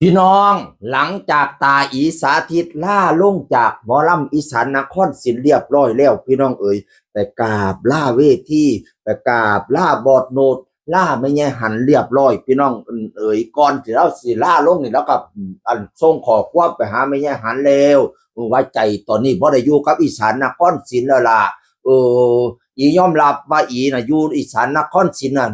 พี่น้องหลังจากตาอีสาธิตล่าลงจากหมอลำอีสานนครศรีเรียบร้อยแล้วพี่น้องเอ๋ยไปกราบล่าเวทีไปกราบล่าบอดโนดล่าไม่แย่หันเรียบร้อยพี่น้องเอ๋ยก่อนที่เราสิล่าลงนี่แล้วก็ส่งขอความไปหาไม่แย่หันแล้วว่าใจตอนนี้บ่ได้อยู่กับอีสานนครศรีแล้วล่ะเอออียอมรับว่าอีน่ะอยู่อีสานนครศรีน่ะ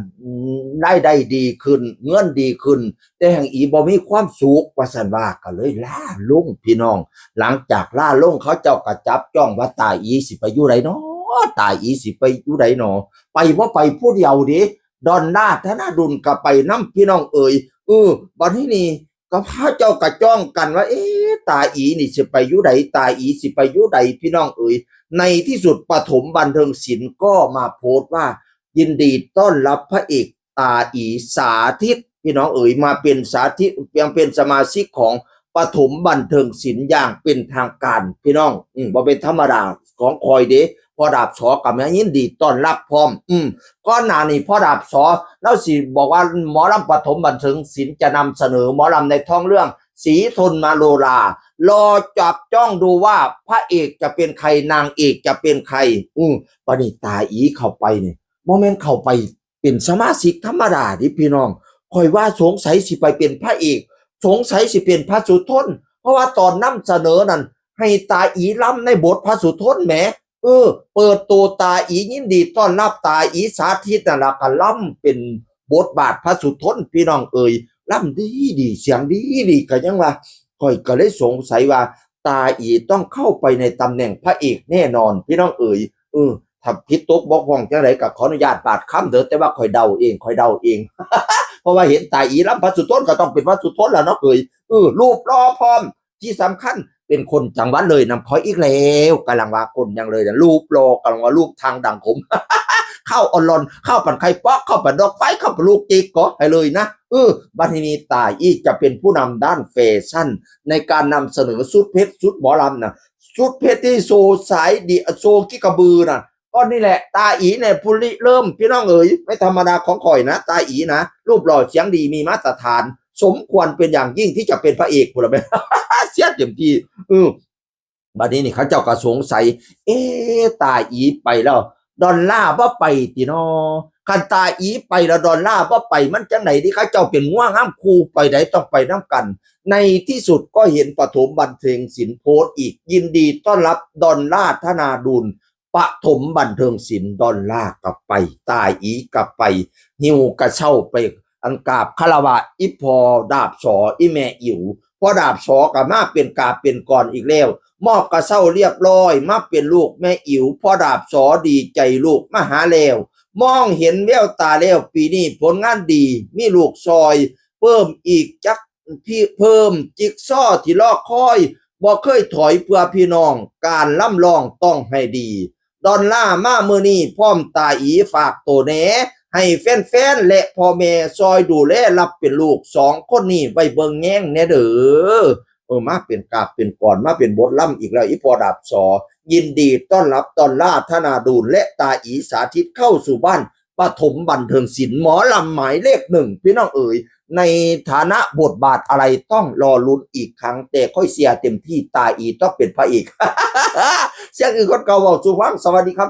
ได้ดีขึ้นเงินดีขึ้น แต่แห่งอีบ่มีความสุขว่าสันว่าก็เลยล่าลงพี่น้องหลังจากล่าลงเขาเจ้าก็จับจ้องว่าตาอีสิไปอยู่ไหนเนาะตาอีสิไปอยู่ไหนเนาะไปว่าไปผู้เดียวดิดอนนาธนาดุลก็ไปน้ำพี่น้องเอ๋ยบัดนี้นี่ก็พระเจ้าก็จ้องกันว่าตาอีนี่สิไปอยู่ไหนตาอีสิไปอยู่ไหนพี่น้องเอ๋ยในที่สุดปฐมบันเทิงศิลป์ก็มาโพสต์ว่ายินดีต้อนรับพระเอกตาอีสาธิตพี่น้องเอ๋ยมาเป็นสาธิตยังเป็นสมาชิกของปฐมบันเทิงศิลป์อย่างเป็นทางการพี่น้องบ่เป็นธรรมดาของคอยเด้พ่อดาบสอกับแม่ยินดีต้อนรับพร้อมก้อนหน้านี้พ่อดาบสอแล้วสิบอกว่าหมอลำปฐมบันเทิงศิลป์จะนำเสนอหมอลำในท้องเรื่องสีทนมาโลลารอจับจ้องดูว่าพระเอกจะเป็นใครนางเอกจะเป็นใครปณิตาอีเข้าไปเนี่ยโมเมนต์เข้าไปเป็นสมาชิกธรรมดาดิพี่น้องคอยว่าสงสัยสิไปเป็นพระเอกสงสัยสิเป็นพระสุทนเพราะว่าตอนนำเสนอนั้นให้ตาอีล้ำในบทพระสุทนแหมเปิดตัวตาอียินดีต้อนรับตาอีสาธิตนั่นล่ะก็ล้ำเป็นบทบาทพระสุทนพี่น้องเอ่ยล้ำดีเสียงดีก็ยังว่าคอยก็เลยสงสัยว่าตาอีต้องเข้าไปในตำแหน่งพระเอกแน่นอนพี่น้องเอ่ยถ้าผิดตกบกพร่องจังไดก็ขออนุญาตบาดคำเด้อแต่ว่าคอยเดาเองเพราะว่าเห็นตาอีลำพระสุทนก็ต้องเป็นพระสุทนแล้วเนาะรูปรอพร้อมที่สำคัญเป็นคนจังหวัดเลยนำคอยอีกแล้วกำลังว่าคนยังเลยนะรูปรอกำลังว่ารูปทางดังผม เข้าออนลอนเข้าปั่นไข่ป๊อกเข้าปั่นดอกไฟเข้าปั่นลูกจิกก็ให้เลยนะบัดนี้ตาอีจะเป็นผู้นำด้านแฟชั่นในการนำเสนอชุดเพชรชุดหมอลำนะชุดเพชรที่โซสายดีโซกิกระบือนะก็นี่แหละตาอีเนี่ยผู้ริเริ่มพี่น้องเอ๋ยไม่ธรรมดาของข่อยนะตาอีนะรูปหล่อเสียงดีมีมาตรฐานสมควรเป็นอย่างยิ่งที่จะเป็นพระเอกผู้ละแม่ เสียเต็มที่บัดนี้นี่เขาเจ้าก็สงสัยตาอีไปแล้วดอลลาร์บ่ไปติเนาะคันตาอีไปแล้วดอลลาร์บ่ไปมันจังไหนที่เขาเจ้าเป็นง่วงห้ามคู่ไปไหนต้องไปน้ำกันในที่สุดก็เห็นปฐมบันเทิงศิลป์โพสต์อีกยินดีต้อนรับดอลลาร์ธนาดุลปฐมบันเทิงศิลป์ดอลลาร์กลับไปตาอีกลับไปหิวกระเช่าไปอันกราบคารวะอีพอดาบสออีแม่อิ๋วพอดาบสอกับมาเป็นกาเป็นก่อนอีกแล้วมอบกระเซ้าเรียบร้อยมาเป็นลูกแม่อิ๋วพ่อดาบสอดีใจลูกมาหาแล้วมองเห็นแววตาแล้วปีนี้ผลงานดีมีลูกซอยเพิ่มอีกจักพี่เพิ่มจิ๊กซอที่ลอกคอยบ่เคยถอยเพื่อพี่น้องการล่ำลองต้องให้ดีดอนล่ามาเมื่อนี้พร้อมตาอีฝากตัวแหนให้แฟนๆและพ่อแม่ซอยดูแลรับเป็นลูกสองคนนี้ไว้เบิ่งแง่งแน่เด้อมาเป็นกาบเป็นก่อนมาเป็นบทล่ำอีกแล้วอีพอดาบสอยินดีต้อนรับดอลลาร์ธนาดูลและตาอีสาธิตเข้าสู่บ้านปฐมบันเทิงศิลป์หมอลำหมายเลข1พี่น้องเอ๋ยในฐานะบทบาทอะไรต้องรอลุ้นอีกครั้งแต่ค่อยเสียเต็มที่ตาอีต้องเป็นพระเอก เสียงอื่นคนเก่าบอกสู่ฟังสวัสดีครับ